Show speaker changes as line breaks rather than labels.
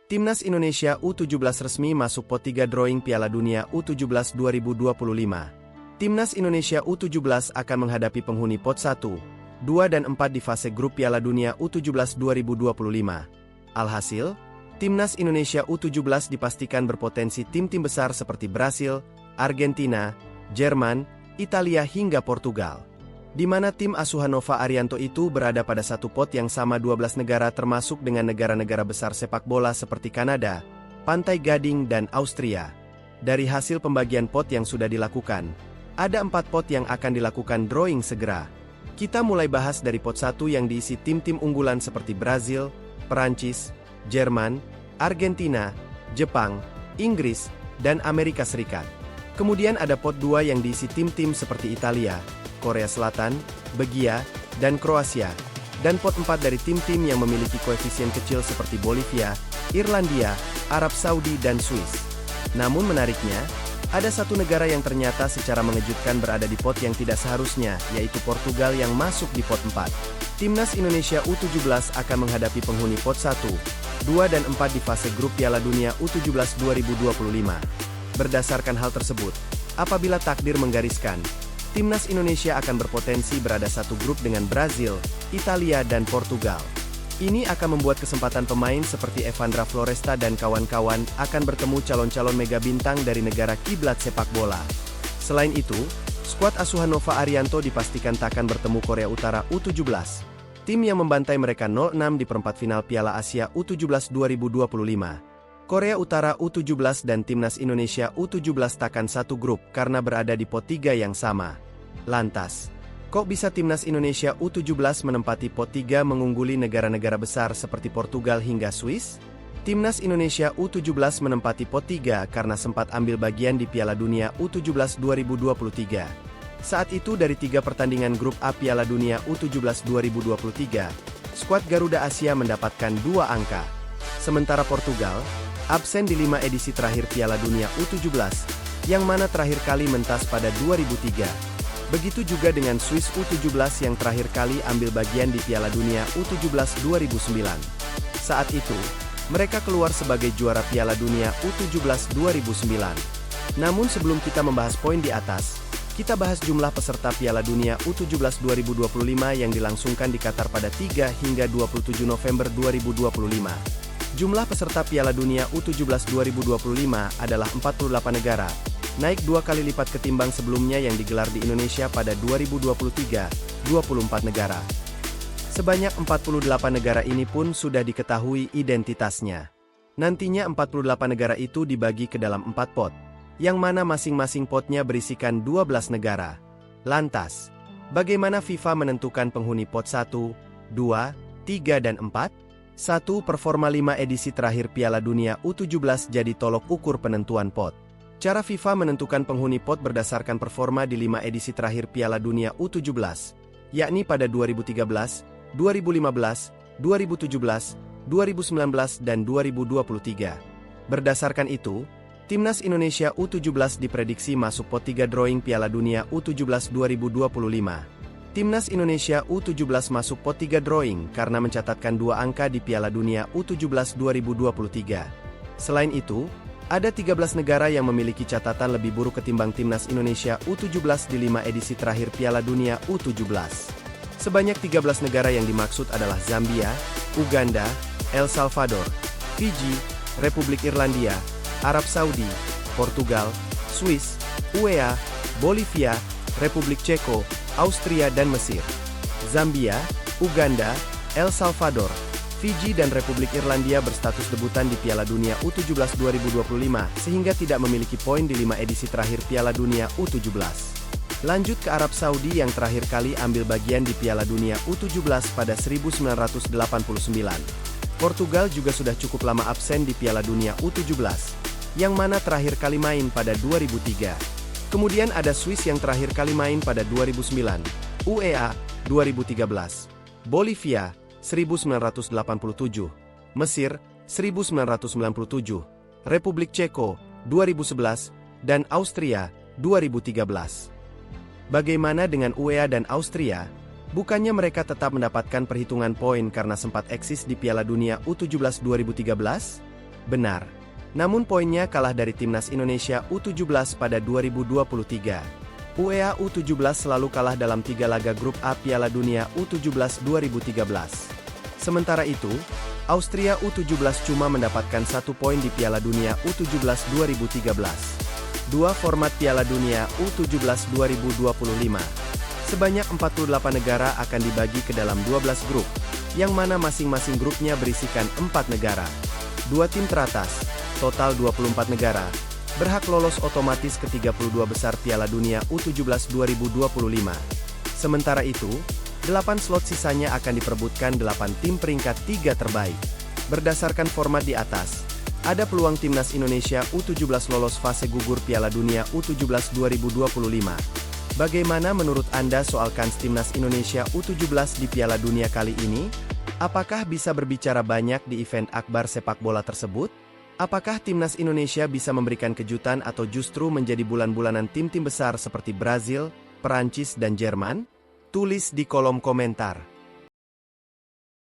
Timnas Indonesia U17 resmi masuk pot 3 drawing Piala Dunia U17 2025. Timnas Indonesia U17 akan menghadapi penghuni pot 1, 2 dan 4 di fase grup Piala Dunia U17 2025. Alhasil, Timnas Indonesia U17 dipastikan berpotensi tim-tim besar seperti Brasil, Argentina, Jerman, Italia hingga Portugal. Di mana tim asuhan Nova Arianto itu berada pada satu pot yang sama 12 negara termasuk dengan negara-negara besar sepak bola seperti Kanada, Pantai Gading dan Austria. Dari hasil pembagian pot yang sudah dilakukan, ada 4 pot yang akan dilakukan drawing segera. Kita mulai bahas dari pot 1 yang diisi tim-tim unggulan seperti Brazil, Perancis, Jerman, Argentina, Jepang, Inggris, dan Amerika Serikat. Kemudian ada pot 2 yang diisi tim-tim seperti Italia, Korea Selatan, Belgia, dan Kroasia, dan pot 4 dari tim-tim yang memiliki koefisien kecil seperti Bolivia, Irlandia, Arab Saudi, dan Swiss. Namun menariknya, ada satu negara yang ternyata secara mengejutkan berada di pot yang tidak seharusnya, yaitu Portugal yang masuk di pot 4. Timnas Indonesia U17 akan menghadapi penghuni pot 1, 2 dan 4 di fase grup Piala Dunia U17 2025. Berdasarkan hal tersebut, apabila takdir menggariskan, Timnas Indonesia akan berpotensi berada satu grup dengan Brazil, Italia dan Portugal. Ini akan membuat kesempatan pemain seperti Evandra Floresta dan kawan-kawan akan bertemu calon-calon mega bintang dari negara kiblat sepak bola. Selain itu, skuad asuhan Nova Arianto dipastikan takkan bertemu Korea Utara U17, tim yang membantai mereka 0-6 di perempat final Piala Asia U17 2025. Korea Utara U17 dan Timnas Indonesia U17 takkan satu grup karena berada di pot 3 yang sama. Lantas, kok bisa Timnas Indonesia U17 menempati pot 3 mengungguli negara-negara besar seperti Portugal hingga Swiss? Timnas Indonesia U17 menempati pot 3 karena sempat ambil bagian di Piala Dunia U17 2023. Saat itu dari 3 pertandingan grup A Piala Dunia U17 2023, skuad Garuda Asia mendapatkan 2 angka. Sementara Portugal absen di 5 edisi terakhir Piala Dunia U17, yang mana terakhir kali mentas pada 2003. Begitu juga dengan Swiss U17 yang terakhir kali ambil bagian di Piala Dunia U17 2009. Saat itu, mereka keluar sebagai juara Piala Dunia U17 2009. Namun sebelum kita membahas poin di atas, kita bahas jumlah peserta Piala Dunia U17 2025 yang dilangsungkan di Qatar pada 3 hingga 27 November 2025. Jumlah peserta Piala Dunia U17 2025 adalah 48 negara, naik 2 kali lipat ketimbang sebelumnya yang digelar di Indonesia pada 2023, 24 negara. Sebanyak 48 negara ini pun sudah diketahui identitasnya. Nantinya 48 negara itu dibagi ke dalam 4 pot, yang mana masing-masing potnya berisikan 12 negara. Lantas, bagaimana FIFA menentukan penghuni pot 1, 2, 3 dan 4? 1. Performa 5 edisi terakhir Piala Dunia U17 jadi tolok ukur penentuan pot. Cara FIFA menentukan penghuni pot berdasarkan performa di 5 edisi terakhir Piala Dunia U17, yakni pada 2013, 2015, 2017, 2019 dan 2023. Berdasarkan itu, Timnas Indonesia U17 diprediksi masuk pot 3 drawing Piala Dunia U17 2025. Timnas Indonesia U17 masuk pot 3 drawing karena mencatatkan 2 angka di Piala Dunia U17 2023. Selain itu, ada 13 negara yang memiliki catatan lebih buruk ketimbang Timnas Indonesia U17 di 5 edisi terakhir Piala Dunia U17. Sebanyak 13 negara yang dimaksud adalah Zambia, Uganda, El Salvador, Fiji, Republik Irlandia, Arab Saudi, Portugal, Swiss, UEA, Bolivia, Republik Ceko, Austria dan Mesir. Zambia, Uganda, El Salvador, Fiji dan Republik Irlandia berstatus debutan di Piala Dunia U17 2025 sehingga tidak memiliki poin di 5 edisi terakhir Piala Dunia U17. Lanjut ke Arab Saudi yang terakhir kali ambil bagian di Piala Dunia U17 pada 1989. Portugal juga sudah cukup lama absen di Piala Dunia U17, yang mana terakhir kali main pada 2003. Kemudian ada Swiss yang terakhir kali main pada 2009, UEA 2013, Bolivia 1987, Mesir 1997, Republik Ceko 2011, dan Austria 2013. Bagaimana dengan UEA dan Austria? Bukannya mereka tetap mendapatkan perhitungan poin karena sempat eksis di Piala Dunia U17 2013? Benar. Namun poinnya kalah dari timnas Indonesia U17 pada 2023. UEA U17 selalu kalah dalam 3 laga grup A Piala Dunia U17 2013. Sementara itu, Austria U17 cuma mendapatkan 1 poin di Piala Dunia U17 2013. 2 format Piala Dunia U17 2025. Sebanyak 48 negara akan dibagi ke dalam 12 grup, yang mana masing-masing grupnya berisikan 4 negara. 2 tim teratas, total 24 negara, berhak lolos otomatis ke 32 besar Piala Dunia U17 2025. Sementara itu, 8 slot sisanya akan diperebutkan 8 tim peringkat 3 terbaik. Berdasarkan format di atas, ada peluang timnas Indonesia U17 lolos fase gugur Piala Dunia U17 2025. Bagaimana menurut Anda soal kans timnas Indonesia U17 di Piala Dunia kali ini? Apakah bisa berbicara banyak di event akbar sepak bola tersebut? Apakah timnas Indonesia bisa memberikan kejutan atau justru menjadi bulan-bulanan tim-tim besar seperti Brazil, Perancis dan Jerman? Tulis di kolom komentar.